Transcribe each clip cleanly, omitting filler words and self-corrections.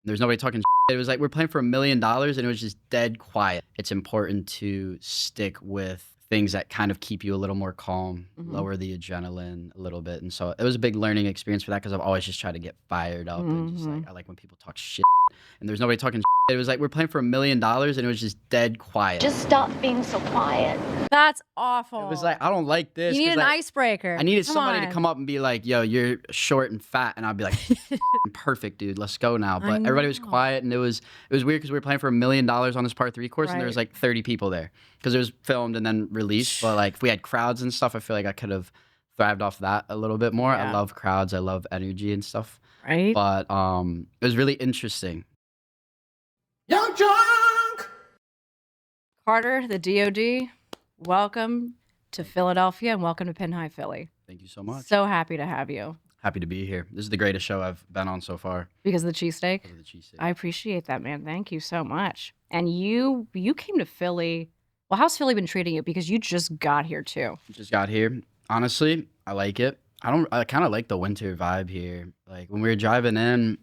There's nobody talking shit. It was like we're playing for $1 million and it was just dead quiet. It's important to stick with things that kind of keep you a little more calm, lower the adrenaline a little bit. And so it was a big learning experience for that because I've always just tried to get fired up and just like I like when people talk shit. And there's nobody talking shit. It was like we're playing for $1 million and it was just dead quiet. Just stop being so quiet. That's awful. It was like, I don't like this. You need an icebreaker. I needed somebody to come up and be like, yo, you're short and fat. And I'd be like, perfect, dude. Let's go now. But everybody was quiet. And it was weird because we were playing for $1 million on this par 3 course. And there was like 30 people there because it was filmed and then released. But like if we had crowds and stuff, I feel like I could have thrived off that a little bit more. I love crowds. I love energy and stuff. Right. But it was really interesting. Young Drunk! Carter, the DOD, welcome to Philadelphia and welcome to Pin High Philly. Thank you so much. So happy to have you. Happy to be here. This is the greatest show I've been on so far. Because of the cheesesteak? Because of the cheesesteak. I appreciate that, man. Thank you so much. And you came to Philly. Well, how's Philly been treating you? Because you just got here too. Just got here. Honestly, I like it. I kind of like the winter vibe here. Like when we were driving in,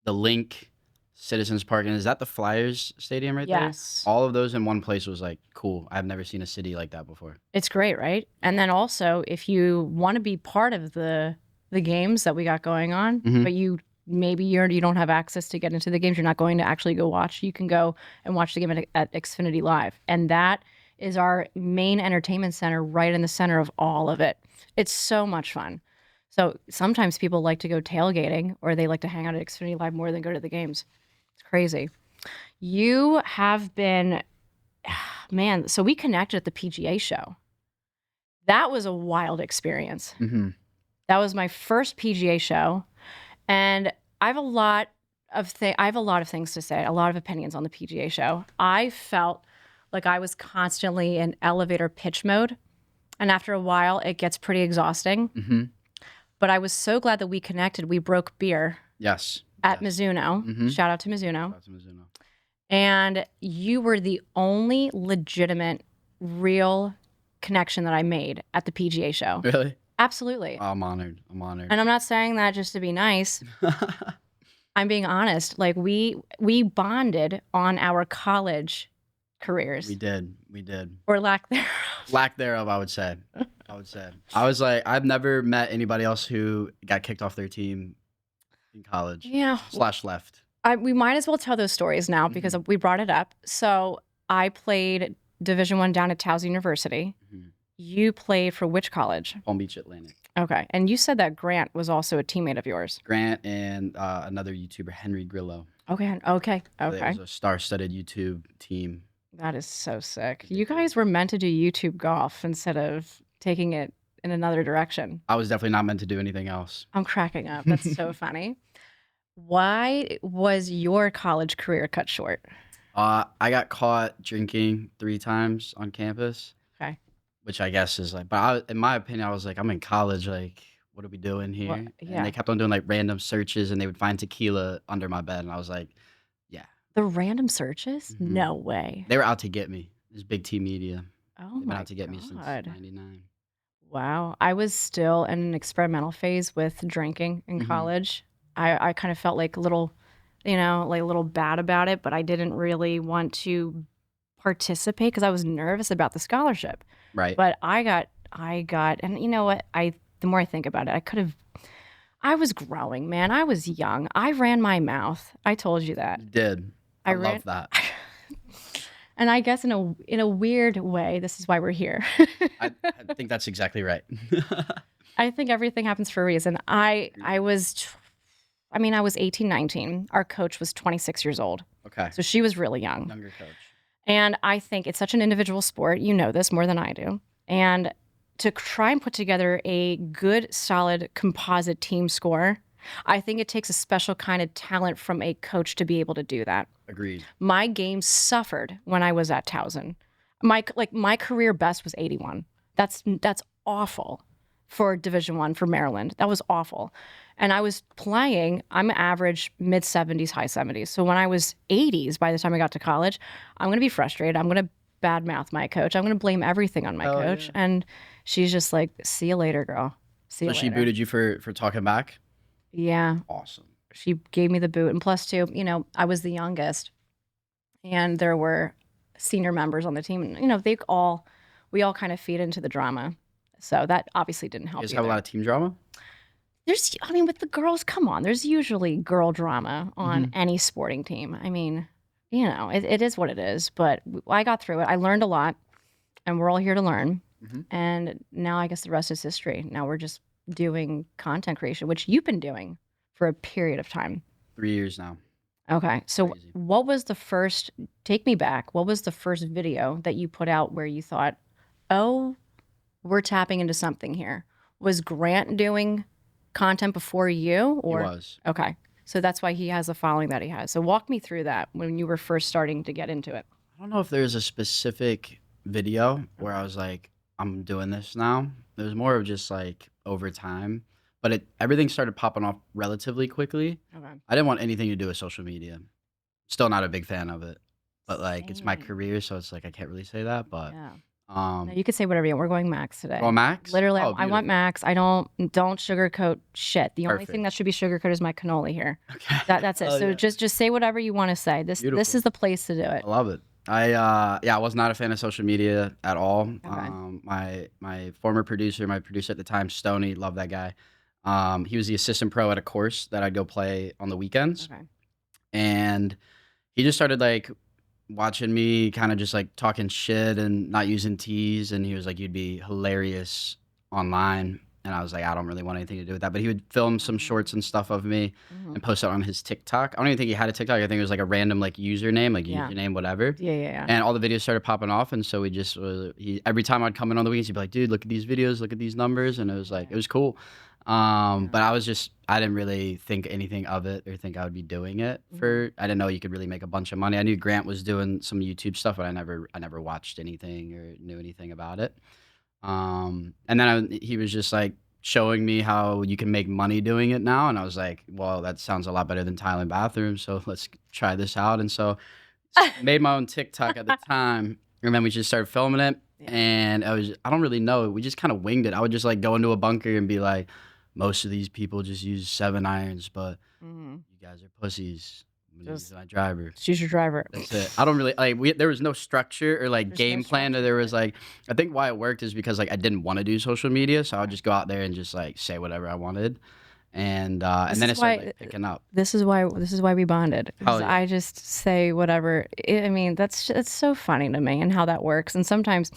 the Link, Citizens Park, and is that the Flyers Stadium right there? Yes. All of those in one place was like cool. I've never seen a city like that before. It's great, right? And then also, if you want to be part of the games that we got going on, but you don't have access to get into the games, you're not going to actually go watch, you can go and watch the game at Xfinity Live. And that is our main entertainment center right in the center of all of it. It's so much fun. So sometimes people like to go tailgating or they like to hang out at Xfinity Live more than go to the games. It's crazy. You have been, man, so we connected at the PGA show. That was a wild experience. That was my first PGA show. And I have a lot of things to say, a lot of opinions on the PGA show. I felt like I was constantly in elevator pitch mode. And after a while, it gets pretty exhausting. But I was so glad that we connected. We broke beer. Yes. At Mizuno. Shout out to Mizuno. Shout out to Mizuno. And you were the only legitimate, real connection that I made at the PGA show. Really? Absolutely. Oh, I'm honored. I'm honored. And I'm not saying that just to be nice. I'm being honest. Like we bonded on our college careers. We did. Or lack thereof. Lack thereof, I would say. I was like, I've never met anybody else who got kicked off their team in college. Yeah. / left. We might as well tell those stories now because we brought it up. So I played Division I down at Towson University. You played for which college? Palm Beach Atlantic. Okay. And you said that Grant was also a teammate of yours. Grant and another YouTuber, Henry Grillo. Okay. So it was a star-studded YouTube team. That is so sick. You guys were meant to do YouTube golf instead of taking it in another direction. I was definitely not meant to do anything else. I'm cracking up. That's so funny. Why was your college career cut short? I got caught drinking 3 times on campus. Okay. Which I guess is like, but in my opinion, I was like, I'm in college. Like, what are we doing here? Well, yeah. And they kept on doing like random searches and they would find tequila under my bed. And I was like, yeah. The random searches? No way. They were out to get me. It was Big T Media. Oh, They've been my out to get me since God. 99. Wow. I was still in an experimental phase with drinking in college. I kind of felt like a little bad about it, but I didn't really want to participate because I was nervous about the scholarship. Right. But I got, and you know what? The more I think about it, I was growing, man. I was young. I ran my mouth. I told you that. You did. I love that. And I guess in a weird way, this is why we're here. I think that's exactly right. I think everything happens for a reason. I was 18, 19. Our coach was 26 years old. Okay. So she was really young. Younger coach. And I think it's such an individual sport. You know this more than I do. And to try and put together a good, solid composite team score, I think it takes a special kind of talent from a coach to be able to do that. Agreed. My game suffered when I was at Towson. My career best was 81. That's awful for Division I for Maryland. That was awful. And I was playing, I'm average mid-70s, high 70s. So when I was 80s, by the time I got to college, I'm going to be frustrated. I'm going to badmouth my coach. I'm going to blame everything on my coach. Yeah. And she's just like, see you later, girl. See you later. So she booted you for talking back? Yeah. Awesome. she gave me the boot. And plus, too, I was the youngest, and there were senior members on the team. And, we all kind of feed into the drama. So that obviously didn't You help guys have a lot either. of team drama? With the girls, come on, there's usually girl drama on Mm-hmm. any sporting team. I mean, it is what it is. But I got through it. I learned a lot, and we're all here to learn. Mm-hmm. And now I guess the rest is history. Now we're just doing content creation, which you've been doing for a period of time. 3 years now. Okay. So Crazy. what was the first, take me back, what was the first video that you put out where you thought, oh, we're tapping into something here? Was Grant doing content before you? He Or was. okay. So that's why he has the following that he has. So walk me through that when you were first starting to get into it. I don't know if there's a specific video where I was like, I'm doing this now. It was more of just like over time, but everything started popping off relatively quickly. Okay. I didn't want anything to do with social media. Still not a big fan of it, but like it's my Same. career, so it's like I can't really say that. But Yeah. No, no, you could say whatever you want. We're going Max today. Go Max. Literally, Oh, I want beautiful. Max. I don't sugarcoat shit. The only thing Perfect. that should be sugarcoat is my cannoli here. Okay. That's it. Oh, So yeah. just say whatever you want to say. This Beautiful. is the place to do it. I love it. I was not a fan of social media at all. Okay. My former producer, my producer at the time, Stoney, love that guy. He was the assistant pro at a course that I'd go play on the weekends, Okay. and he just started like watching me kind of just like talking shit and not using teas, and he was like, you'd be hilarious online. And I was like, I don't really want anything to do with that. But he would film some shorts and stuff of me Mhm. and post it on his TikTok. I don't even think he had a TikTok. I think it was like a random like username, Yeah. whatever. Yeah. And all the videos started popping off. And so we just, every time I'd come in on the weekends, he'd be like, dude, look at these videos, look at these numbers. And it was like, it was cool. But I didn't really think anything of it or think I would be doing it I didn't know you could really make a bunch of money. I knew Grant was doing some YouTube stuff, but I never watched anything or knew anything about it. And then he was just like showing me how you can make money doing it now. And I was like, well, that sounds a lot better than tiling bathrooms. So let's try this out. And so made my own TikTok at the time. And then we just started filming it. Yeah. And I don't really know. We just kind of winged it. I would just like go into a bunker and be like, most of these people just use 7 irons, but you guys are pussies. I'm gonna use my driver. Choose your driver. That's it. I don't really like. There was no structure or like There's no game plan, or there was like. I think why it worked is because like I didn't want to do social media, so I would just go out there and just like say whatever I wanted, and then it started like, picking up. This is why we bonded. 'Cause Hell yeah. I just say whatever. I mean, that's so funny to me and how that works. And sometimes,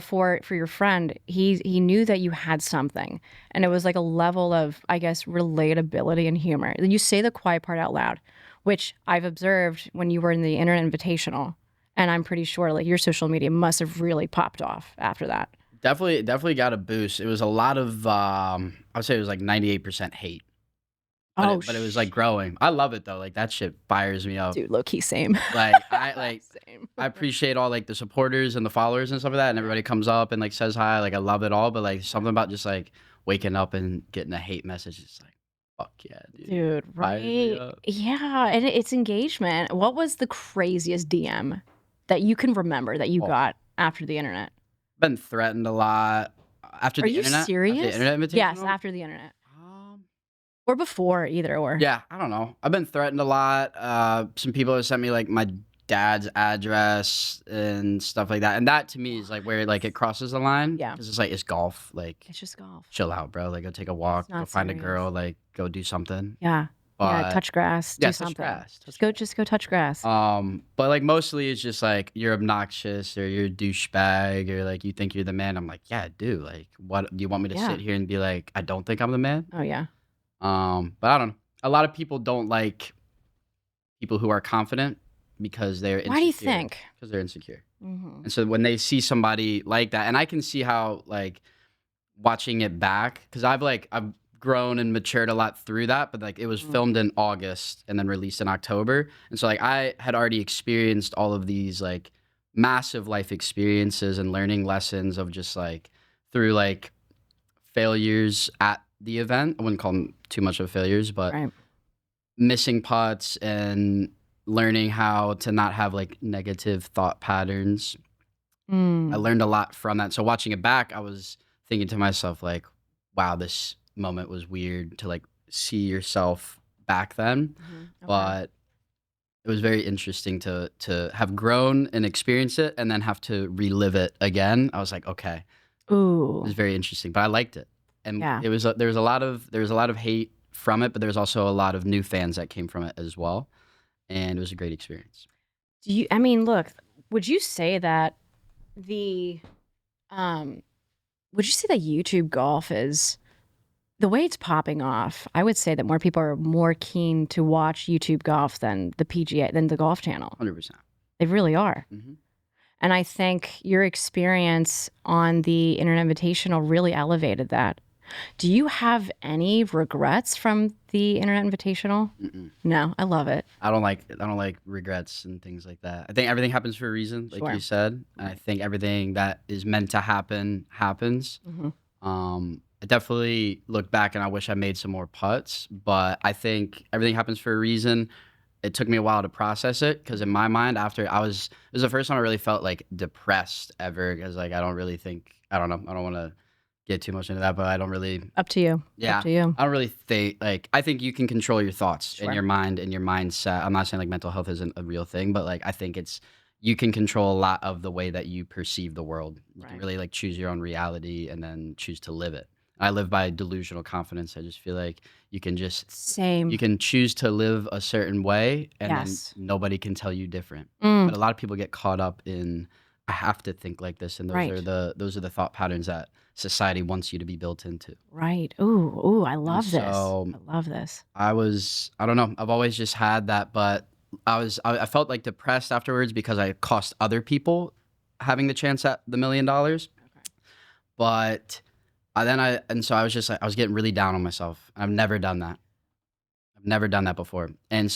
for your friend, he knew that you had something, and it was like a level of, I guess, relatability and humor. You say the quiet part out loud, which I've observed when you were in the Internet Invitational, and I'm pretty sure like your social media must have really popped off after that. Definitely got a boost. It was a lot of I would say it was like 98% hate. But it was like growing. I love it though. Like that shit fires me up. Dude, low key same. Like I Same. I appreciate all like the supporters and the followers and stuff like that, and everybody comes up and like says hi. Like I love it all, but like something about just like waking up and getting a hate message. It's like, fuck yeah, dude. Dude, Fires me right? up. Yeah, and it's engagement. What was the craziest DM that you can remember that you got after the internet? Been threatened a lot after Are the you internet. After serious? the internet invitational? Yes, after the internet. Or before, either or. Yeah, I don't know. I've been threatened a lot. Some people have sent me like my dad's address and stuff like that, and that to me is like where like it crosses the line. Yeah. because it's golf. Like, It's just golf. chill out, bro. Like, go take a walk, It's not go find a serious. girl, like go do something. Yeah. Yeah, But touch grass, yeah, do touch something. grass, Just touch go touch grass. but like mostly it's just like you're obnoxious or you're a douchebag or like you think you're the man. I'm like, yeah, dude. Like, what do you want me to Yeah. sit here and be like, I don't think I'm the man? Oh yeah. But I don't know. A lot of people don't like people who are confident because they're insecure. Why do you think? Because they're insecure. Mm-hmm. And so when they see somebody like that, and I can see how like watching it back, because I've grown and matured a lot through that, but like it was filmed in August and then released in October. And so like I had already experienced all of these like massive life experiences and learning lessons of just like through like failures at the event. I wouldn't call them too much of failures, but Right. missing putts and learning how to not have like negative thought patterns. I learned a lot from that. So watching it back, I was thinking to myself like, wow, this moment was weird to like see yourself back then, Okay. but it was very interesting to have grown and experience it and then have to relive it again. I was like, okay, it Ooh. was very interesting, but I liked it. And Yeah. there was a lot of hate from it, but there was also a lot of new fans that came from it as well, and it was a great experience. I mean, look, would you say that the um would you say that YouTube golf is the way it's popping off? I would say that more people are more keen to watch YouTube golf than the PGA than the Golf Channel. 100%. They really are. Hmm. And I think your experience on the Internet Invitational really elevated that. Do you have any regrets from the Internet Invitational? Mm-mm. No, I love it. I don't like regrets and things like that. I think everything happens for a reason, like Sure. you said. And I think everything that is meant to happen happens. Mhm. I definitely look back and I wish I made some more putts, but I think everything happens for a reason. It took me a while to process it because in my mind, it was the first time I really felt like depressed ever. Because like I don't really think I don't know. I don't want to get too much into that, but I don't really. Up to you. Yeah, Up to you. I don't really think like I think you can control your thoughts Sure. and your mind and your mindset. I'm not saying like mental health isn't a real thing, but like I think you can control a lot of the way that you perceive the world. You can Right. really like choose your own reality and then choose to live it. I live by delusional confidence. I just feel like you can Same. choose to live a certain way and Yes. then nobody can tell you different. But a lot of people get caught up in I have to think like this and Right. those are the thought patterns that society wants you to be built into. Right. Ooh, I love this. so I love this. I don't know, I've always just had that, but I felt like depressed afterwards because I cost other people having the chance at the $1 million. Okay. But so I was just like, I was getting really down on myself. I've never done that. I've never done that before. And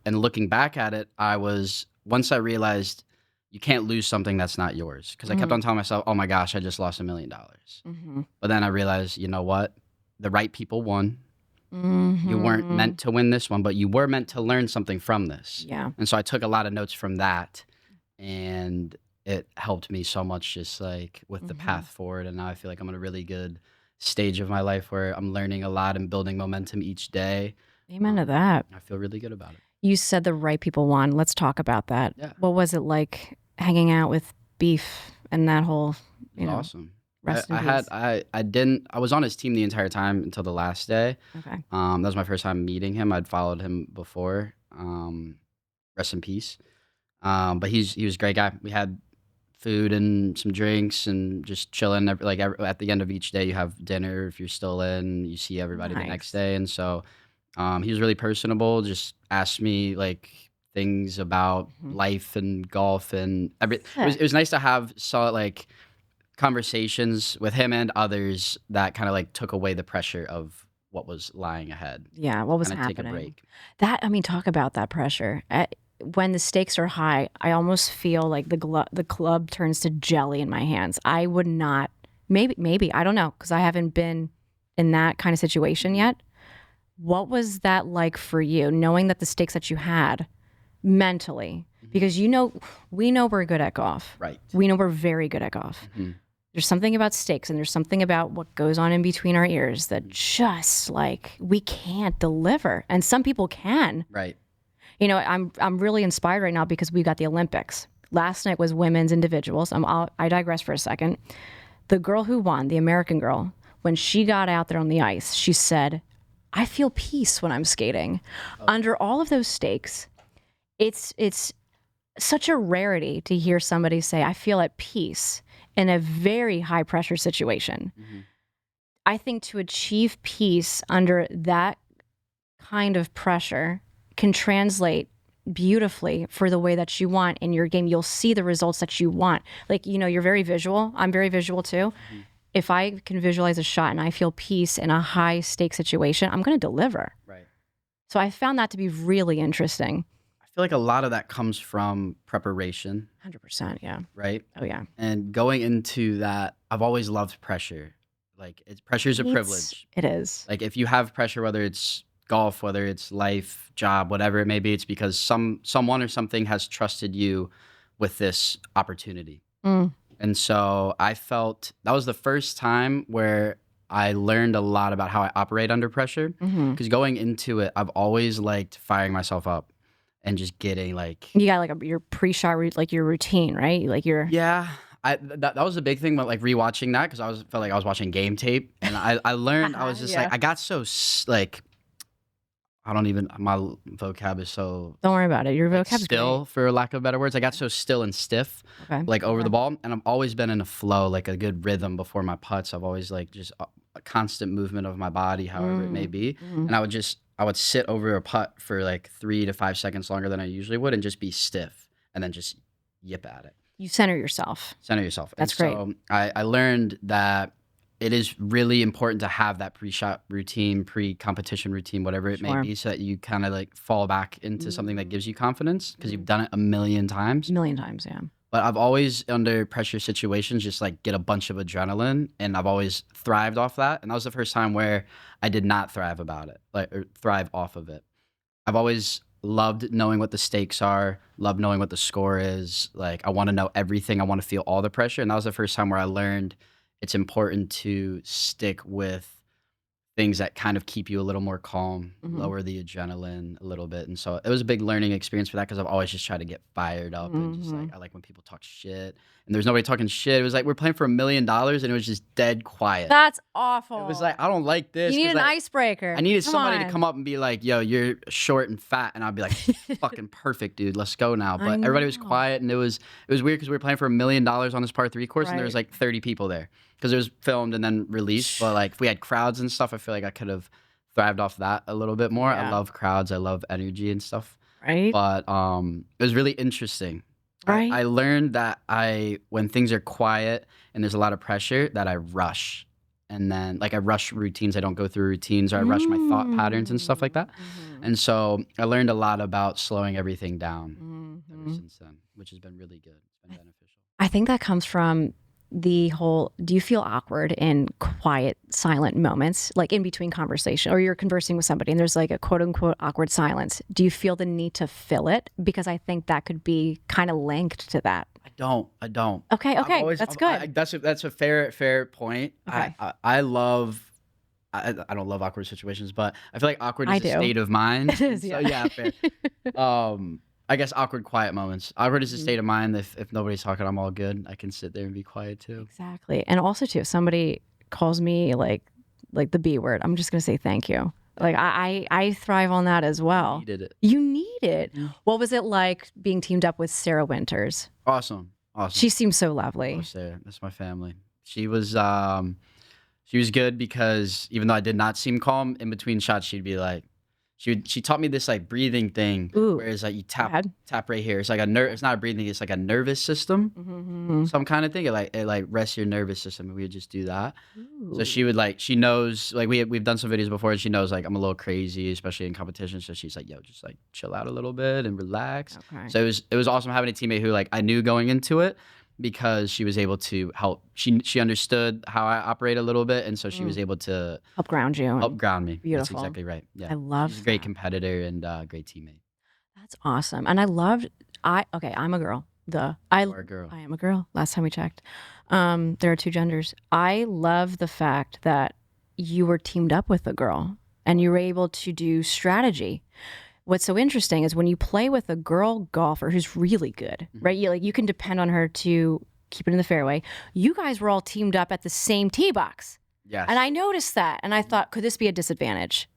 looking back at it, once I realized you can't lose something that's not yours. Because I kept on telling myself, oh my gosh, I just lost $1 million. Mm-hmm. But then I realized, you know what? The right people won. Mm-hmm. You weren't meant to win this one, but you were meant to learn something from this. Yeah. And so I took a lot of notes from that, and it helped me so much just like with the path forward. And now I feel like I'm in a really good stage of my life where I'm learning a lot and building momentum each day. Amen to that. I feel really good about it. You said the right people won. Let's talk about that. Yeah. What was it like hanging out with Beef and that whole, It was awesome. rest in I peace? I was on his team the entire time until the last day. Okay. That was my first time meeting him. I'd followed him before. Rest in peace. But he was a great guy. We had food and some drinks and just chilling. At the end of each day, you have dinner if you're still in. You see everybody the next Nice. day, and so he was really personable. Just asked me like things about life and golf and every. It was nice to have like conversations with him and others that kind of like took away the pressure of what was lying ahead. Yeah. What was Kind of take a happening? break. Talk about that pressure. When the stakes are high, I almost feel like the club turns to jelly in my hands. I would not, maybe, I don't know, because I haven't been in that kind of situation yet. What was that like for you, knowing that the stakes that you had mentally? Because we know we're good at golf. Right. We know we're very good at golf. There's something about stakes and there's something about what goes on in between our ears that just like we can't deliver. And some people can. Right. You know, I'm really inspired right now because we got the Olympics. Last night was women's individuals. I digress for a second. The girl who won, the American girl, when she got out there on the ice, she said, I feel peace when I'm skating. Under all of those stakes, it's such a rarity to hear somebody say, I feel at peace in a very high pressure situation. I think to achieve peace under that kind of pressure can translate beautifully for the way that you want in your game. You'll see the results that you want. Like, you're very visual. I'm very visual too. If I can visualize a shot and I feel peace in a high stake situation, I'm going to deliver. Right. So I found that to be really interesting. I feel like a lot of that comes from preparation. 100%. Yeah. Right. Oh yeah. And going into that, I've always loved pressure. Like pressure is a privilege. It is. Like if you have pressure, whether it's golf, whether it's life, job, whatever it may be, it's because someone or something has trusted you with this opportunity. And so I felt that was the first time where I learned a lot about how I operate under pressure. Because going into it, I've always liked firing myself up and just getting like, You got like your pre-shot, like your routine, right? Like your yeah. That was a big thing, but like rewatching that because felt like I was watching game tape, and I learned I was just Yeah. like I got so like I don't even my vocab is so Don't worry about it. Your like vocab's still, for lack of better words. I got so still and stiff, Okay. like over the ball, and I've always been in a flow, like a good rhythm before my putts. I've always like just a constant movement of my body, however it may be, and I would sit over a putt for like 3 to 5 seconds longer than I usually would, and just be stiff, and then just yip at it. You center yourself. Center yourself. That's great. So I learned that it is really important to have that pre-shot routine, pre-competition routine, whatever it may be, so that you kind of like fall back into something that gives you confidence because you've done it a million times. A million times, yeah. But I've always, under pressure situations, just like get a bunch of adrenaline, and I've always thrived off that. And that was the first time where I did not thrive or thrive off of it. I've always loved knowing what the stakes are, loved knowing what the score is. Like, I want to know everything. I want to feel all the pressure. And that was the first time where I learned it's important to stick with things that kind of keep you a little more calm, lower the adrenaline a little bit. And so it was a big learning experience for that because I've always just tried to get fired up and just like, I like when people talk shit. And there's nobody talking shit. It was like, we're playing for $1 million and it was just dead quiet. That's awful. It was like, I don't like this. You need an like, icebreaker. I needed somebody to come up and be like, yo, you're short and fat. And I'd be like, fucking perfect, dude. Let's go now. But everybody was quiet, and it was weird because we were playing for $1 million on this par 3 course, and there was like 30 people there because it was filmed and then released. But like if we had crowds and stuff, I feel like I could have thrived off that a little bit more. I love crowds. I love energy and stuff. Right. But it was really interesting. Right. I learned that when things are quiet and there's a lot of pressure, that I rush. And then like I rush routines. I don't go through routines, or I rush my thought patterns and stuff like that. And so I learned a lot about slowing everything down ever since then, which has been really good. It's been beneficial. I think that comes from the whole, do you feel awkward in quiet, silent moments, like in between conversation, or you're conversing with somebody and there's like a quote unquote awkward silence? Do you feel the need to fill it? Because I think that could be kind of linked to that. I don't. Okay, that's good. That's a fair point. Okay. I love. I don't love awkward situations, but I feel like awkward is a do. state of mind. It is, So, yeah. fair. I guess awkward, quiet moments. Awkward is a state of mind. If nobody's talking, I'm all good. I can sit there and be quiet too. Exactly. And also too, if somebody calls me like the B word, I'm just gonna say thank you. Like I thrive on that as well. You needed it. You need it. What was it like being teamed up with Sarah Winters? Awesome. She seems so lovely. Oh, Sarah, that's my family. She was good because even though I did not seem calm, in between shots she'd be like, she taught me this like breathing thing, where it's like you tap right here. It's like it's not a breathing, it's like a nervous system, some kind of thing. It like rests your nervous system, and we would just do that. So she would she knows, like we've done some videos before, and she knows like I'm a little crazy, especially in competition. So she's like, yo, just like chill out a little bit and relax. Okay. So it was awesome having a teammate who like I knew going into it, because she was able to help. She understood how I operate a little bit, and so she was able to help ground you. Help ground me. Beautiful. That's exactly right. Yeah, I love she's a great competitor and great teammate. That's awesome. And I loved. I'm a girl. You're a girl. I am a girl. Last time we checked, there are 2 genders. I love the fact that you were teamed up with a girl and you were able to do strategy. What's so interesting is when you play with a girl golfer who's really good, right? You can depend on her to keep it in the fairway. You guys were all teamed up at the same tee box. Yes. And I noticed that, and I thought, could this be a disadvantage?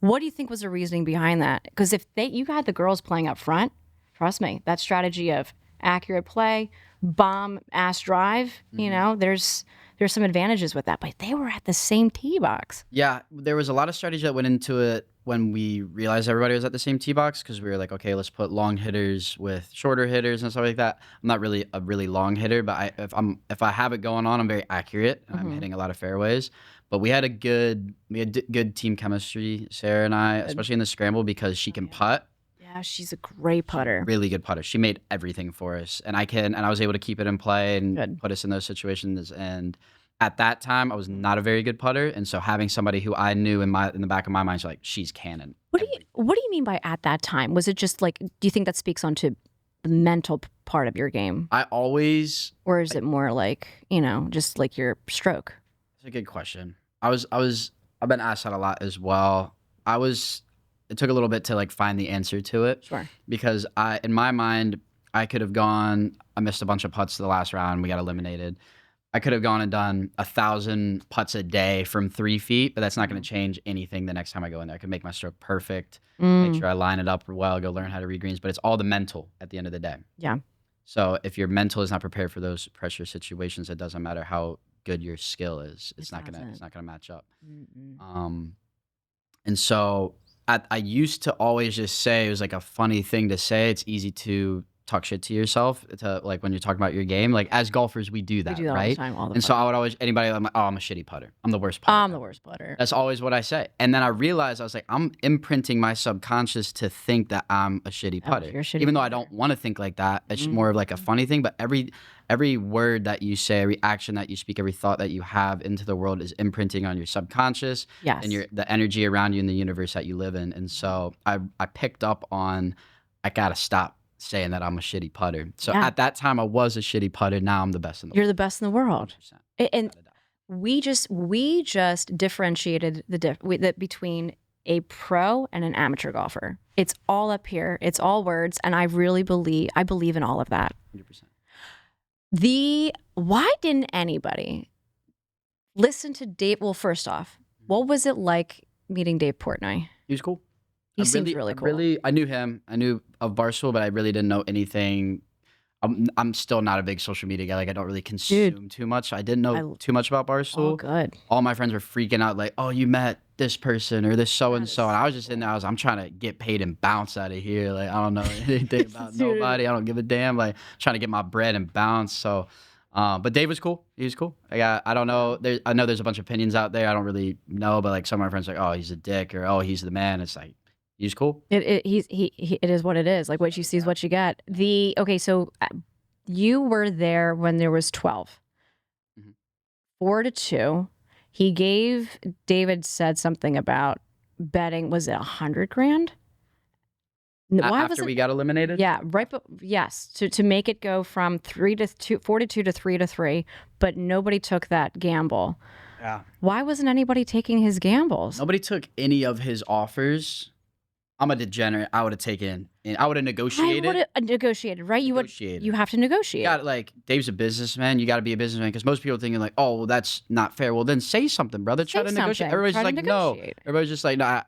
What do you think was the reasoning behind that? Because if you had the girls playing up front, trust me, that strategy of accurate play, bomb ass drive, there's some advantages with that. But they were at the same tee box. Yeah, there was a lot of strategy that went into it when we realized everybody was at the same tee box, because we were like, okay, let's put long hitters with shorter hitters and stuff like that. I'm not really a really long hitter, but if I have it going on, I'm very accurate and I'm hitting a lot of fairways. But we had good team chemistry, Sarah and I, especially in the scramble, because she can putt. Yeah, she's a great putter. Really good putter. She made everything for us, and I was able to keep it in play and put us in those situations. And at that time, I was not a very good putter, and so having somebody who I knew in the back of my mind, she's cannon. What do you mean by at that time? Was it just like, do you think that speaks onto the mental part of your game? Or is it more like, just like your stroke? That's a good question. I've been asked that a lot as well. It took a little bit to like find the answer to it. Sure. Because in my mind, I could have gone, I missed a bunch of putts the last round. We got eliminated. I could have gone and done 1,000 putts a day from 3 feet, but that's not going to change anything the next time I go in there. I could make my stroke perfect, make sure I line it up well, go learn how to read greens, but it's all the mental at the end of the day. Yeah. So if your mental is not prepared for those pressure situations, it doesn't matter how good your skill is. It's not gonna match up. And so I used to always just say, it was like a funny thing to say. It's easy to talk shit to yourself, to like when you're talking about your game. Like as golfers, we do that, We do that all the right? time, all the And so time. I would always, anybody, I'm like, oh, I'm a shitty putter. I'm the worst putter. I'm the worst putter. That's always what I say. And then I realized, I was like, I'm imprinting my subconscious to think that I'm a shitty Oh, putter. you're a shitty Even though I putter. don't want to think like that. It's more of like a funny thing. But every word that you say, every action that you speak, every thought that you have into the world is imprinting on your subconscious Yes. and the energy around you in the universe that you live in. And so I picked up on, I gotta stop saying that I'm a shitty putter. So Yeah. at that time I was a shitty putter. Now I'm the best in the You're world. the best in the world. 100%. And Without a doubt. we just differentiated between a pro and an amateur golfer. It's all up here. It's all words, and I believe in all of that. 100%. Why didn't anybody listen to Dave? Well, first off, what was it like meeting Dave Portnoy? He was cool. He seems really cool. I knew him. I knew of Barstool, but I really didn't know anything. I'm still not a big social media guy. Like I don't really consume too much. I didn't know too much about Barstool. Oh, good. All my friends were freaking out, like, "Oh, you met this person or this so and so," and I was just in there. I'm trying to get paid and bounce out of here. Like I don't know anything about nobody. I don't give a damn. Like trying to get my bread and bounce. So, but Dave was cool. He was cool. I don't know. I know there's a bunch of opinions out there. I don't really know, but like some of my friends are like, "Oh, he's a dick," or "Oh, he's the man." It's like. He's cool. It is what it is. Like what you see is what you get. So you were there when there was 12. 4-2. David said something about betting. Was it 100 grand? After we got eliminated? Yeah, right. But yes, to make it go from 4-2 to 3-3, but nobody took that gamble. Yeah. Why wasn't anybody taking his gambles? Nobody took any of his offers. I'm a degenerate. I would have taken. I would have negotiated. I would have negotiated, right? You have to negotiate. You got like Dave's a businessman. You got to be a businessman because most people are thinking like, oh, well, that's not fair. Well, then say something, brother. Try to negotiate. Everybody's just like, no. Everybody's just like, no. I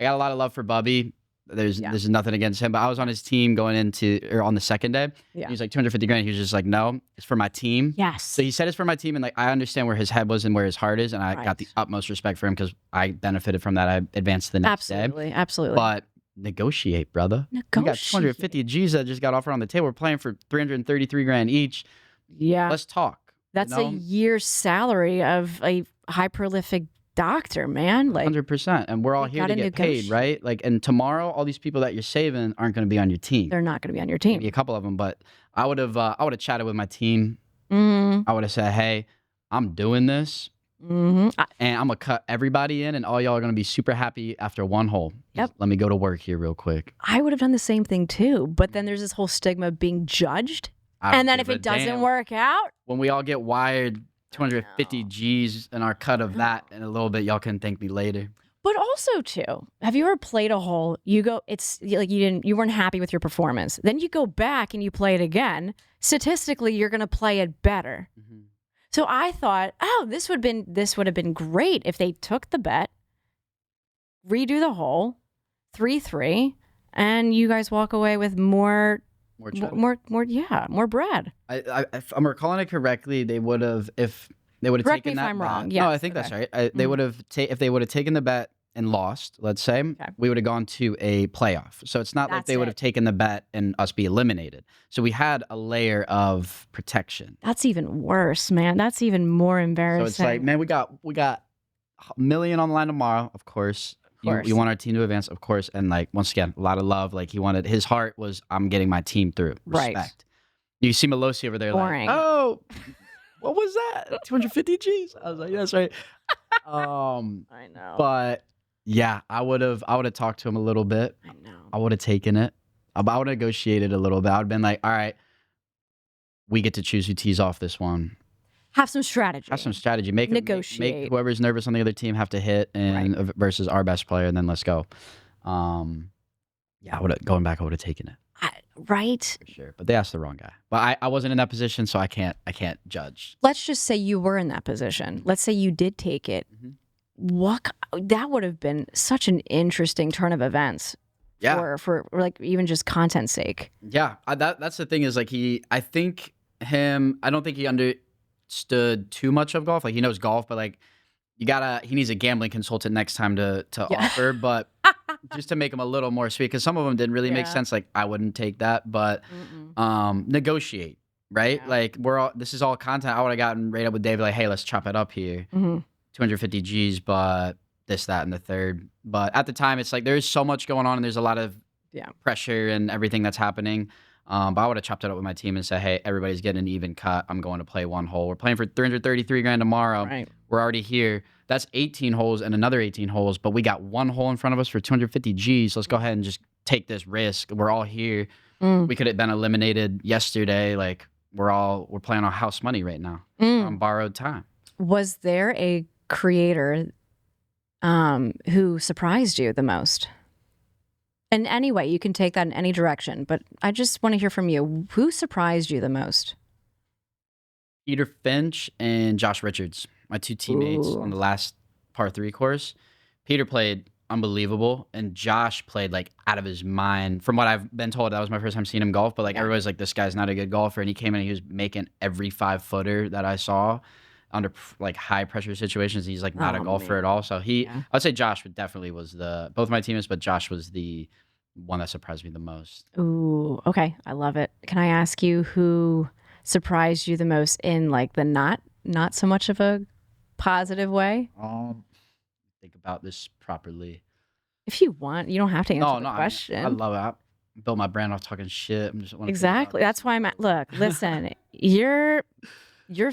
got a lot of love for Bubby. There's nothing against him, but I was on his team going on the second day. Yeah. He was like 250 grand. He was just like, no, it's for my team. Yes. So he said it's for my team, and like I understand where his head was and where his heart is, and I got the utmost respect for him because I benefited from that. I advanced to the next day. Absolutely. But negotiate, brother. We got 250 G's that just got offered on the table. We're playing for 333 grand each. Yeah. Let's talk. That's a year's salary of a high prolific doctor, man. Like 100%. And we're all here to get paid, right? Like, and tomorrow, all these people that you're saving aren't going to be on your team. They're not going to be on your team. Maybe a couple of them, but I would have chatted with my team. Mm-hmm. I would have said, hey, I'm doing this. Mm-hmm. And I'm going to cut everybody in, and all y'all are going to be super happy after one hole. Yep. Let me go to work here real quick. I would have done the same thing too, but then there's this whole stigma of being judged. And then if it doesn't work out. When we all get wired 250 G's in our cut of that in a little bit, y'all can thank me later. But also too, have you ever played a hole? It's like you weren't happy with your performance. Then you go back and you play it again. Statistically, you're going to play it better. Mm-hmm. So I thought, oh, this would have been great if they took the bet, redo the hole, 3-3, and you guys walk away with more bread. If I'm recalling it correctly, they would have if they would have Correct taken me if that I'm bet. wrong. No, Yes, I think that's right. They would have if they would have taken the bet and lost, let's say, we would have gone to a playoff. So it's not like they would have taken the bet and us be eliminated. So we had a layer of protection. That's even worse, man. That's even more embarrassing. So it's like, man, we got $1 million on the line tomorrow, of course. You want our team to advance, of course. And like, once again, a lot of love. Like his heart was, I'm getting my team through. Respect. Right. You see Melosi over there Boring. Like, oh, what was that? 250 G's. I was like, that's right. I know. But yeah, I would have talked to him a little bit. I know. I would have taken it. I would have negotiated a little bit. I would have been like, all right, we get to choose who tees off this one. Have some strategy. Have some strategy. Make Negotiate. whoever's nervous on the other team have to hit, and versus our best player, and then let's go. Yeah, going back, I would have taken it. Right. For sure. But they asked the wrong guy. But I wasn't in that position, so I can't judge. Let's just say you were in that position. Let's say you did take it. That would have been such an interesting turn of events. Yeah. For like even just content's sake. Yeah. That's the thing is like I don't think he understood too much of golf. Like he knows golf, but like he needs a gambling consultant next time to offer, but just to make him a little more sweet, because some of them didn't really make sense. Like I wouldn't take that, but negotiate, right? Yeah. Like this is all content. I would have gotten right up with David, like, hey, let's chop it up here. 250 G's, but this, that, and the third. But at the time, it's like there's so much going on, and there's a lot of pressure and everything that's happening. But I would have chopped it up with my team and said, hey, everybody's getting an even cut. I'm going to play one hole. We're playing for $333,000 tomorrow. Right. We're already here. That's 18 holes and another 18 holes, but we got one hole in front of us for 250 G's. Let's go ahead and just take this risk. We're all here. We could have been eliminated yesterday. Like we're playing on house money right now on borrowed time. Was there a creator who surprised you the most? And anyway, you can take that in any direction, but I just want to hear from you. Who surprised you the most? Peter Finch and Josh Richards, my two teammates on the last par 3 course. Peter played unbelievable, and Josh played like out of his mind. From what I've been told, that was my first time seeing him golf, but like everybody's like, this guy's not a good golfer, and he came in and he was making every 5-footer that I saw under like high pressure situations. He's like not a golfer at all. So I'd say Josh definitely was both my teammates, but Josh was the one that surprised me the most. Ooh, okay. I love it. Can I ask you who surprised you the most in like the not so much of a positive way? Think about this properly. If you want, you don't have to answer the question. I love it. I built my brand off talking shit. Exactly. That's why I'm look, listen, you're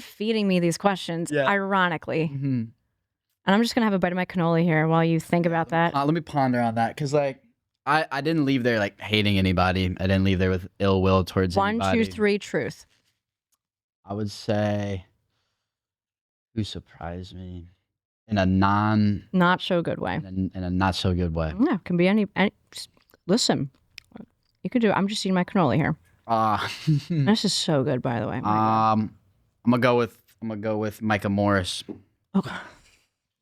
feeding me these questions, ironically. And I'm just going to have a bite of my cannoli here while you think about that. Let me ponder on that, because like, I didn't leave there like hating anybody. I didn't leave there with ill will towards anybody. 1, 2, 3, truth. I would say, who surprised me in a not so good way. In a not so good way. Yeah, it can be any listen, you could do. I'm just eating my cannoli here. This is so good, by the way. I'm gonna go with Micah Morris. Okay. I'm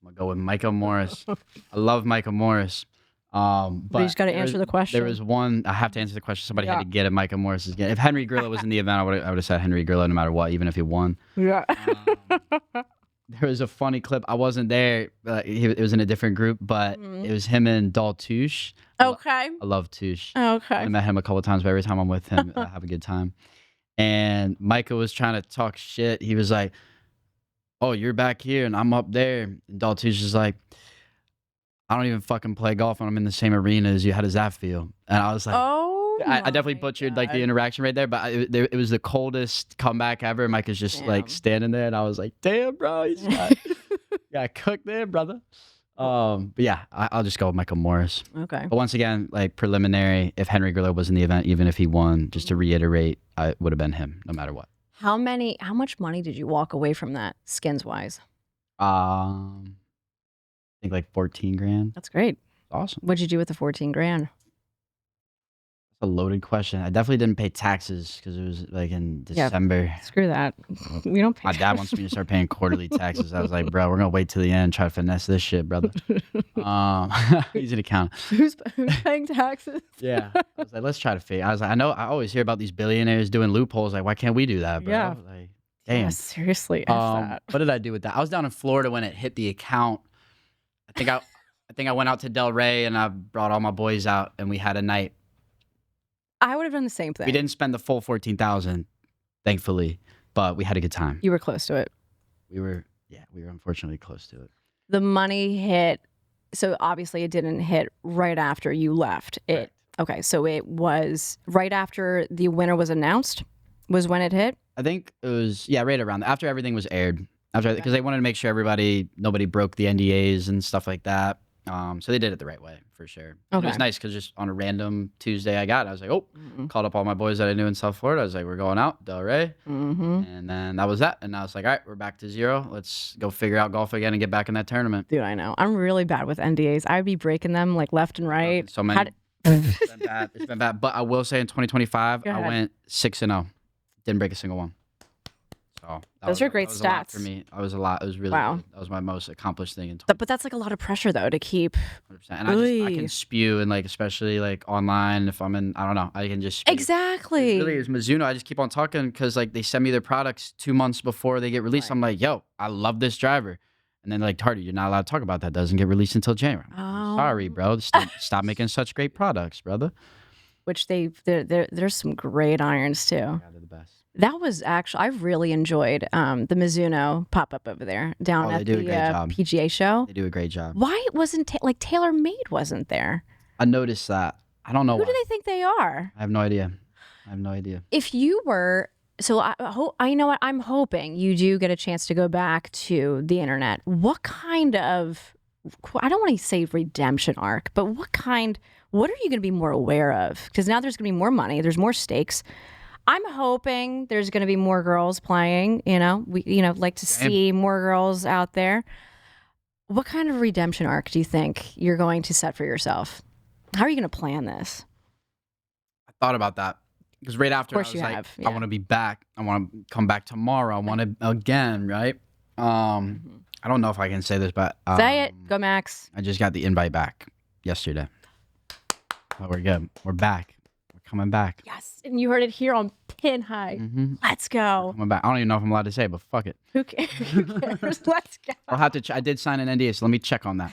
gonna go with Micah Morris. I love Micah Morris. But you just got to answer the question. There was one. I have to answer the question. Somebody had to get it. Micah Morris is getting. If Henry Grillo was in the event, I would have said Henry Grillo no matter what, even if he won. Yeah. There was a funny clip. I wasn't there. It was in a different group, but it was him and Daltouche. Okay. I love Touche. Okay. I met him a couple of times, but every time I'm with him, I have a good time. And Micah was trying to talk shit. He was like, "Oh, you're back here and I'm up there." And Daltouche is like, "I don't even fucking play golf and I'm in the same arena as you. How does that feel?" And I was like, I definitely butchered like the interaction right there, but it was the coldest comeback ever. Micah's just like standing there, and I was like, "Damn, bro, he's got cooked there, brother." But yeah, I'll just go with Michael Morris. Okay. But once again, like preliminary, if Henry Grillo was in the event, even if he won, just to reiterate, it would have been him no matter what. How much money did you walk away from that, skins wise? I think like 14 grand. That's great. Awesome. What'd you do with the 14 grand? A loaded question. I definitely didn't pay taxes because it was like in December. Yeah, screw that. We don't pay My dad wants me to start paying quarterly taxes. I was like, bro, we're going to wait till the end and try to finesse this shit, brother. Easy to count. Who's paying taxes? Yeah. I was like, let's try to figure. I was like, I always hear about these billionaires doing loopholes. Like, why can't we do that, bro? Yeah. Like, damn. Yeah, seriously. That. What did I do with that? I was down in Florida when it hit the account. I think I went out to Del Rey and I brought all my boys out and we had a night. I would have done the same thing. We didn't spend the full 14,000, thankfully, but we had a good time. You were close to it. We were unfortunately close to it. The money hit, so obviously it didn't hit right after you left. Okay, so it was right after the winner was announced was when it hit? I think it was, right around after everything was aired. Because they wanted to make sure nobody broke the NDAs and stuff like that. So they did it the right way for sure. And it was Okay. nice because just on a random Tuesday I got it. I was like, oh, called up all my boys that I knew in South Florida. I was like, we're going out, Delray. Mm-hmm. And then that was that. And I was like, all right, we're back to zero. Let's go figure out golf again and get back in that tournament. Dude, I know. I'm really bad with NDAs. I'd be breaking them like left and right. So many. It's been bad. It's been bad. But I will say in 2025, Go I ahead. went 6-0. Didn't break a single one. So Those are great that was a lot stats. for me. That was a lot. It was really Wow. good. That was my most accomplished thing in But that's like a lot of pressure though to keep. 100%. And I Oy. can spew and like, especially like online, if I'm in, I don't know, I can just spew. Exactly. Really, it's Mizuno. I just keep on talking because like they send me their products 2 months before they get released. Right. I'm like, yo, I love this driver. And then like, Tardy, you're not allowed to talk about that. Doesn't get released until January. I'm Oh. sorry, bro. Stop making such great products, brother. Which there's some great irons too. Yeah, they're the best. That was actually I really enjoyed the Mizuno pop up over there down Oh, they at do a the great job. PGA show. They do a great job. Why wasn't like TaylorMade wasn't there? I noticed that. I don't know Who why. do they think they are? I have no idea. I have no idea. If you were, so I know what I'm hoping you do get a chance to go back to the internet. What kind of, I don't want to say redemption arc, but what are you going to be more aware of? Because now there's going to be more money, there's more stakes. I'm hoping there's going to be more girls playing. We like to see more girls out there. What kind of redemption arc do you think you're going to set for yourself? How are you going to plan this? I thought about that because right after I course was you like, have, I yeah. want to be back. I want to come back tomorrow. I want to again, right? I don't know if I can say this, but Say it. Go, Max. I just got the invite back yesterday. Oh, we're good. We're back. We're coming back. Yes. And you heard it here on Pin High. Mm-hmm. Let's go. Coming back. I don't even know if I'm allowed to say it, but fuck it. Who cares? Let's go. I'll have to. I did sign an NDA, so let me check on that.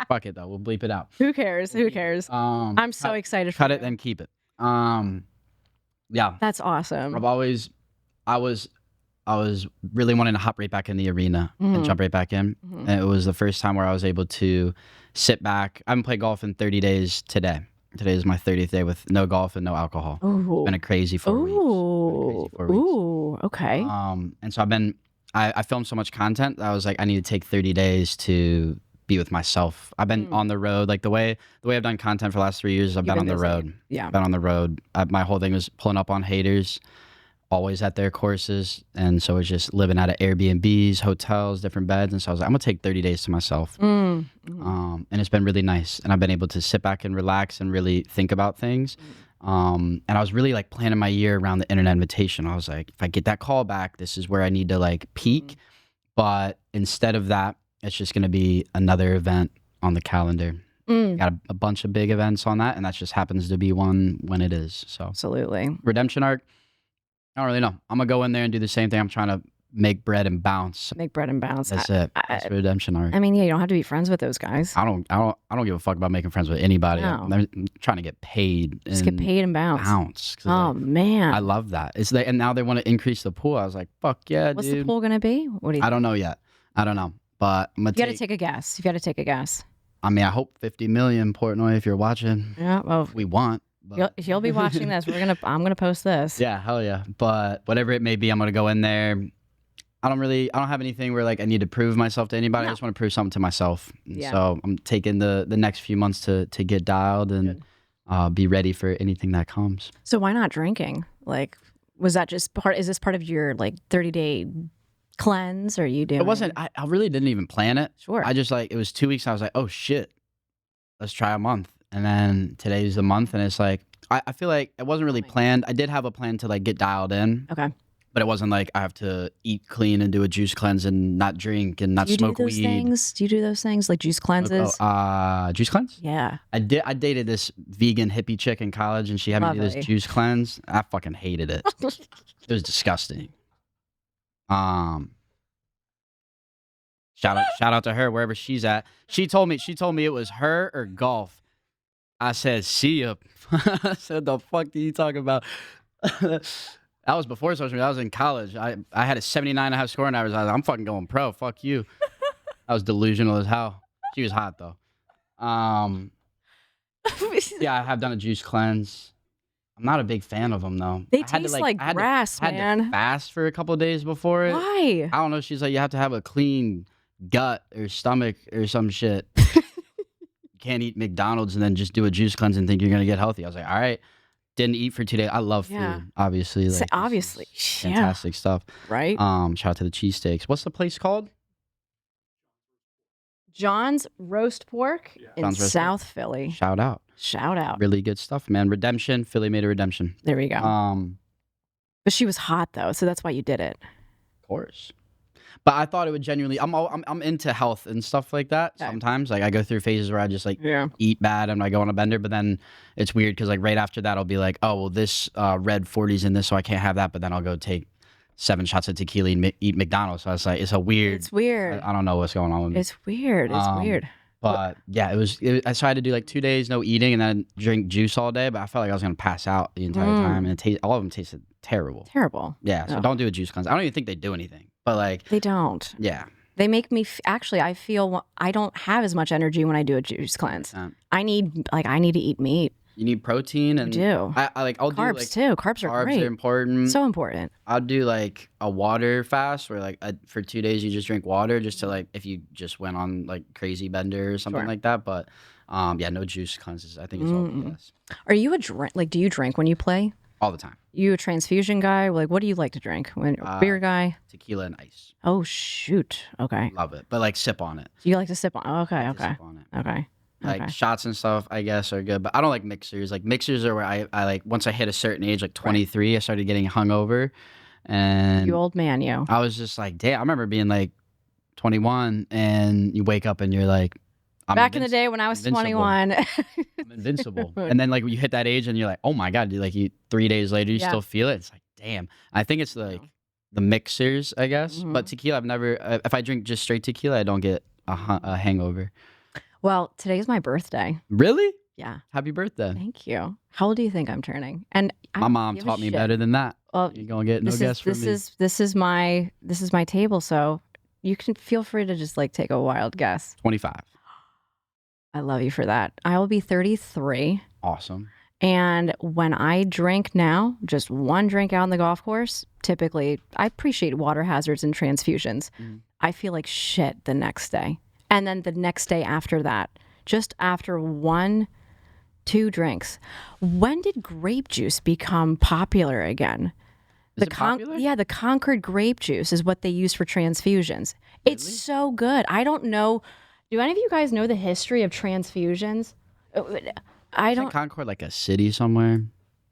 Fuck it though. We'll bleep it out. Who cares? Who cares? I'm so excited for Cut you. it, then keep it. Yeah. That's awesome. I was really wanting to hop right back in the arena and jump right back in. And it was the first time where I was able to sit back. I haven't played golf in 30 days today. Today is my 30th day with no golf and no alcohol. Ooh. It's been a crazy 4 weeks. Ooh. Ooh. Okay. And so I filmed so much content that I was like, I need to take 30 days to be with myself. I've been on the road. Like the way I've done content for the last 3 years, I've been on the road. Yeah. Been on the road. My whole thing was pulling up on haters, always at their courses. And so it's just living out of Airbnbs, hotels, different beds. And so I was like, I'm going to take 30 days to myself. And it's been really nice. And I've been able to sit back and relax and really think about things. And I was really like planning my year around the Internet Invitation. I was like, if I get that call back, this is where I need to like peak. But instead of that, it's just going to be another event on the calendar. Got a bunch of big events on that, and that just happens to be one when it is. So Absolutely. redemption arc, I don't really know. I'm gonna go in there and do the same thing. I'm trying to make bread and bounce. Make bread and bounce. That's it. That's the redemption arc. I mean, yeah, you don't have to be friends with those guys. I don't give a fuck about making friends with anybody. No. I'm trying to get paid. Just get paid and bounce. 'Cause, Oh, like, man. I love that. It's like, and now they want to increase the pool. I was like, fuck yeah, What's dude. the pool going to be? What do you I don't know yet. I don't know. But I'm gonna You got to take a guess. You got to take a guess. I mean, I hope 50 million, Portnoy, if you're watching. Yeah. Well, We want. But if you'll be watching this, I'm gonna post this. yeah, hell yeah. But whatever it may be, I'm gonna go in there. I don't have anything where like I need to prove myself to anybody. No. I just want to prove something to myself. And Yeah. so I'm taking the next few months to get dialed and be ready for anything that comes. So why not drinking? Like, was that just part? Is this part of your like 30-day cleanse? Or are you doing? It wasn't. I really didn't even plan it. Sure. I just like it was 2 weeks. I was like, oh shit, let's try a month. And then today's the month, and it's like I feel like it wasn't really planned. I did have a plan to like get dialed in. Okay. But it wasn't like I have to eat clean and do a juice cleanse and not drink and not Do you smoke do those weed. things? Do you do those things like juice cleanses? Juice cleanse? Yeah. I dated this vegan hippie chick in college, and she had me do this Lovely. juice cleanse. I fucking hated it. It was disgusting. Shout out to her wherever she's at. She told me it was her or golf. I said, see ya. I said, the fuck are you talking about? That was before social media. I was in college. I had a 79.5 scoring average. I was like, I'm fucking going pro. Fuck you. I was delusional as hell. She was hot though. Yeah, I have done a juice cleanse. I'm not a big fan of them though. They I had to, taste like grass, I had to man. fast for a couple of days before it. Why? I don't know. She's like, you have to have a clean gut or stomach or some shit. Can't eat McDonald's and then just do a juice cleanse and think you're gonna get healthy. I was like, all right. Didn't eat for 2 days. I love Yeah. food, obviously. Like, this Obviously. is Yeah. fantastic stuff. Right? Shout out to the cheesesteaks. What's the place called? John's Roast Pork in John's Roast South Philly. Shout out. Shout out. Really good stuff, man. Redemption. Philly made a redemption. There we go. Of But she was hot though, so that's why you did it. course. But I thought it would genuinely. I'm into health and stuff like that. Okay. Sometimes, like I go through phases where I just like Yeah. eat bad and I go on a bender. But then it's weird because like right after that, I'll be like, oh well, this red 40's in this, so I can't have that. But then I'll go take 7 shots of tequila and eat McDonald's. So it's like it's a weird. It's weird. I don't know what's going on with me. It's weird. It's weird. But yeah, I tried to do like 2 days no eating and then drink juice all day. But I felt like I was gonna pass out the entire time, and all of them tasted terrible. Terrible. Yeah, so Ugh. don't do a juice cleanse. I don't even think they do anything. But like, They don't. yeah, They make me actually. I feel I don't have as much energy when I do a juice cleanse. I need to eat meat. you need protein and do. I'll Carbs do like too. Carbs are carbs great. are important. So important. I'll do like a water fast where like for 2 days you just drink water just to like if you just went on like crazy bender or something Sure. like that. But yeah, no juice cleanses. I think it's all BS. Are you a drink? Like, do you drink when you play? All the time. You a transfusion guy? Like, what do you like to drink? When beer guy? Tequila and ice. Oh shoot. Okay. Love it, but like sip on it. You like to sip on? Oh, okay. Like to Okay. sip on it. Okay. Like Okay. shots and stuff, I guess, are good, but I don't like mixers. Like mixers are where I like once I hit a certain age, like 23, I started getting hungover, and You old man, you. I was just like, damn. I remember being like 21, and you wake up and you're like, I'm Back in the day when I was invincible. 21. I'm invincible. And then like you hit that age, and you're like, oh my god, you 3 days later you Yeah. still feel it. It's like, damn. I think it's like the mixers, I guess. But tequila, I've never. If I drink just straight tequila, I don't get a hangover. Well, today's my birthday. Really? Yeah. Happy birthday. Thank you. How old do you think I'm turning? And I My don't mom give a taught me shit. better than that. Well, You're gonna get no guess from me. this is my table, so you can feel free to just like take a wild guess. 25. I love you for that. I will be 33. Awesome. And when I drink now, just one drink out on the golf course, typically I appreciate water hazards and transfusions. I feel like shit the next day. And then the next day after that, just after 1-2 drinks. When did grape juice become popular again? Is it popular? Yeah, the Concord grape juice is what they use for transfusions. It's so good. I don't know. Do any of you guys know the history of transfusions? I Isn't don't. Concord like a city somewhere?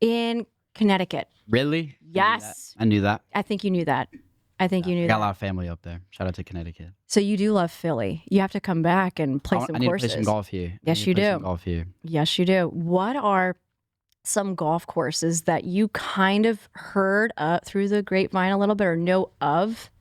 In Connecticut. Really? Yes. I knew that. I think you knew that. I think you I knew got a that. lot of family up there. Shout out to Connecticut. So you do love Philly. You have to come back and play some I need courses. to play some golf here. Yes, I need to you play do. some golf here. Yes, you do. What are some golf courses that you kind of heard through the grapevine a little bit or know of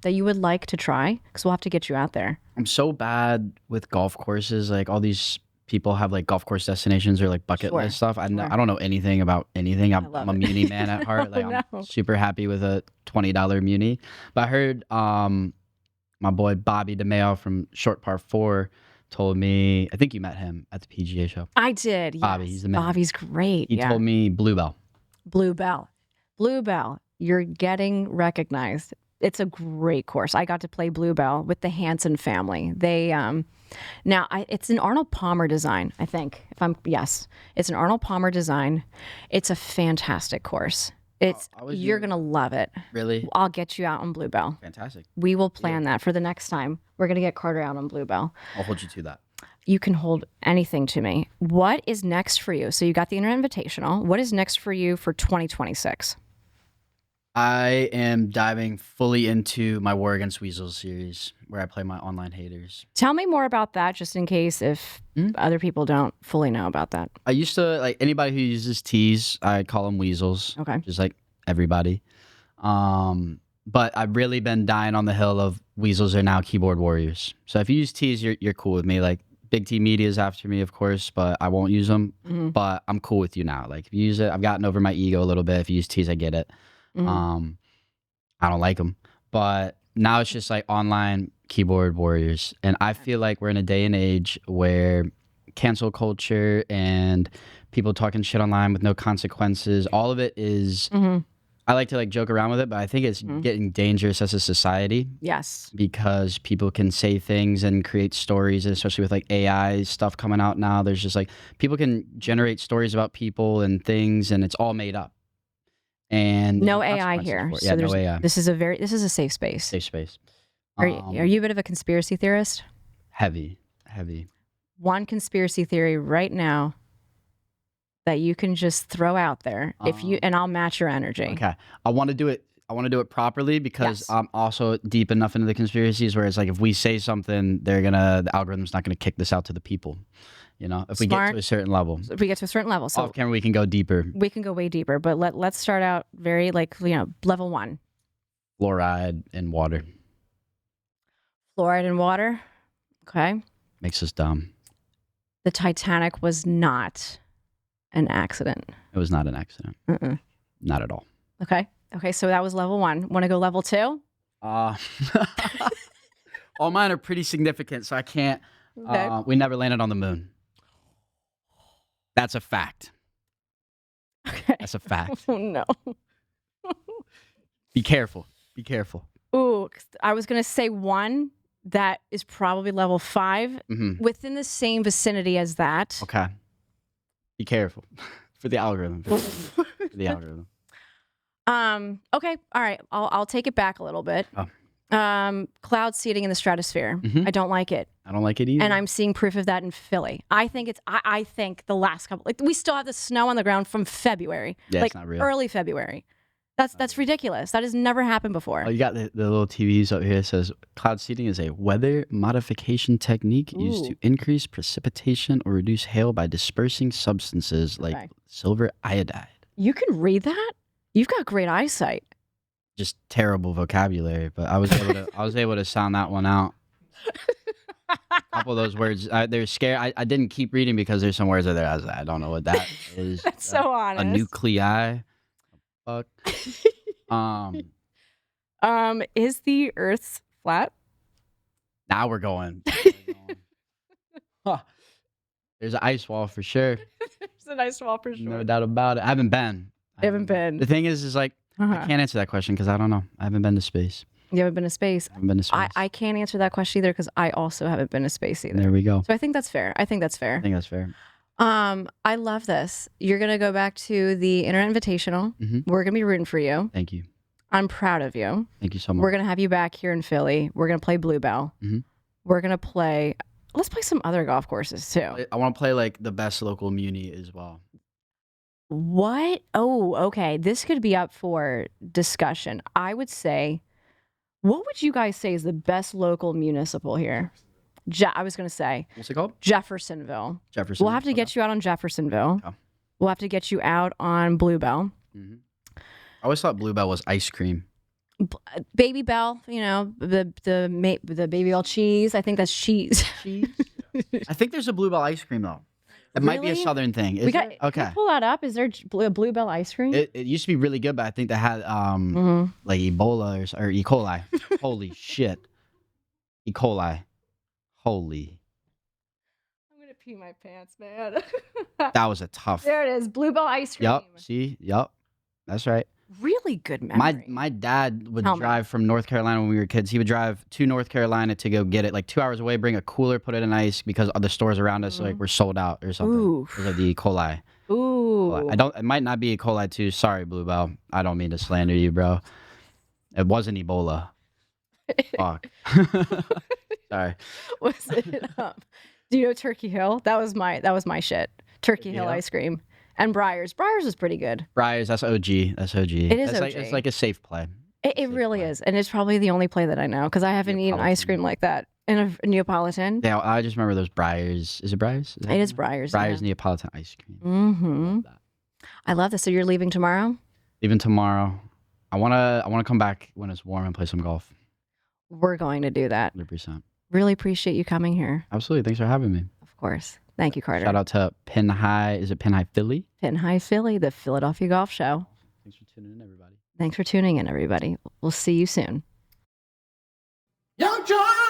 that you would like to try? Because we'll have to get you out there. I'm so bad with golf courses. Like all these people have like golf course destinations or like bucket Sure, list stuff. I sure. don't know anything about anything. I'm love a it. muni man at heart. Like No. I'm super happy with a $20 muni. But I heard my boy Bobby DeMeo from Short Par 4 told me, I think you met him at the PGA show. I did. Yes. Bobby, he's the man. Bobby's great. He told me Bluebell. Bluebell. Bluebell, you're getting recognized. It's a great course. I got to play Bluebell with the Hanson family. They it's an Arnold Palmer design, I think. Yes. It's an Arnold Palmer design. It's a fantastic course. You're going to love it. Really? I'll get you out on Bluebell. Fantastic. We will plan that for the next time. We're going to get Carter out on Bluebell. I'll hold you to that. You can hold anything to me. What is next for you? So you got the Internet Invitational. What is next for you for 2026? I am diving fully into my War Against Weasels series where I play my online haters. Tell me more about that, just in case if other people don't fully know about that. I used to, like, anybody who uses T's, I call them weasels. Okay. Just like everybody. But I've really been dying on the hill of weasels are now keyboard warriors. So if you use T's, you're cool with me. Like, Big T Media's after me, of course, but I won't use them. But I'm cool with you now. Like, if you use it, I've gotten over my ego a little bit. If you use T's, I get it. I don't like them. But now it's just like online keyboard warriors. And I feel like we're in a day and age where cancel culture and people talking shit online with no consequences, all of it is, I like to like joke around with it, but I think it's getting dangerous as a society Yes. because people can say things and create stories, and especially with like AI stuff coming out now. There's just like people can generate stories about people and things, and it's all made up. And No there's AI consequences here. for it. So Yeah, there's no AI. this is a safe space. Safe space. Are you a bit of a conspiracy theorist? Heavy. One conspiracy theory right now that you can just throw out there and I'll match your energy. Okay. I want to do it properly because Yes. I'm also deep enough into the conspiracies where it's like if we say something, the algorithm's not gonna kick this out to the people. You know, if we get Smart. to a certain level. If we get to a certain level. So Off camera we can go deeper. we can go way deeper, but let's start out very level 1. Fluoride in water. Fluoride in water. Okay. Makes us dumb. The Titanic was not an accident. It was not an accident. Not at all. Okay. Okay. So that was level 1. Want to go level 2? All mine are pretty significant, so I can't. Okay. We never landed on the moon. That's a fact. Okay. That's a fact. Oh no. Be careful. Be careful. Ooh, I was gonna say one that is probably level 5, within the same vicinity as that. Okay. Be careful for the algorithm. For the algorithm. Okay. All right. I'll take it back a little bit. Oh. Cloud seeding in the stratosphere. I don't like it. I don't like it either. And I'm seeing proof of that in Philly. I think I think the last couple, like we still have the snow on the ground from February. Yeah, like it's not real. early February. That's ridiculous. That has never happened before. Oh, you got the little TVs up here. It says cloud seeding is a weather modification technique used to increase precipitation or reduce hail by dispersing substances like silver iodide. You can read that? You've got great eyesight. Just terrible vocabulary, but I was able to sound that one out. A couple of those words, they're scary. I didn't keep reading because there's some words that I don't know what that is. That's so honest. A nuclei. Fuck. Is the Earth flat? Now we're going. Huh. There's an ice wall for sure. There's a nice wall for sure. No doubt about it. I haven't been. been. The thing is like I can't answer that question because I don't know. I haven't been to space. You haven't been to space. I haven't been to space. I can't answer that question either because I also haven't been to space either. There we go. So I think that's fair. I think that's fair. I think that's fair. I love this. You're gonna go back to the Internet Invitational. We're gonna be rooting for you. Thank you. I'm proud of you. Thank you so much. We're gonna have you back here in Philly. We're gonna play Bluebell. We're gonna play. Let's play some other golf courses too. I want to play like the best local muni as well. What? Oh, okay. This could be up for discussion. I would say, what would you guys say is the best local municipal here? I was going to say. What's it called? Jeffersonville. Jefferson. We'll have to get you out on Jeffersonville. Okay. We'll have to get you out on Bluebell. I always thought Bluebell was ice cream. Baby Bell, you know, the Baby Bell cheese. I think that's cheese. I think there's a Bluebell ice cream though. It might be a Really? southern thing. Is Okay. there? Okay. Can you pull that up? Is there a Bluebell ice cream? It used to be really good, but I think they had like Ebola or E. coli. Holy shit. E. coli. Holy. I'm gonna pee my pants, man. That was a tough. There it is, Bluebell ice cream. Yup. See? Yup. That's right. Really good memory. My dad would Tell me. drive from North Carolina when we were kids. He would drive to North Carolina to go get it, like 2 hours away, bring a cooler, put it in ice because other stores around us like were sold out or something. Ooh. Because of the E. coli. Ooh. It might not be E. coli too. Sorry, Bluebell. I don't mean to slander you, bro. It wasn't Ebola. Fuck. Sorry. Was it? Do you know Turkey Hill? That was my shit. Turkey Hill Hill? ice cream and Briars. Briars is pretty good. Briars, that's OG. That's OG. It is That's OG. it's like a safe play. It really is, and it's probably the only play that I know because I haven't eaten ice cream like that in a Neapolitan. Yeah, I just remember those Briars. Is it Briars? It is Briars. Briars Yeah. Neapolitan ice cream. Mm-hmm. I love this. So you're leaving tomorrow? Even tomorrow, I wanna come back when it's warm and play some golf. We're going to do that. 100%. Really appreciate you coming here. Absolutely. Thanks for having me. Of course. Thank you, Carter. Shout out to Pin High. Is it Pin High Philly? Pin High Philly, the Philadelphia Golf Show. Thanks for tuning in, everybody. Thanks for tuning in, everybody. We'll see you soon. Young John!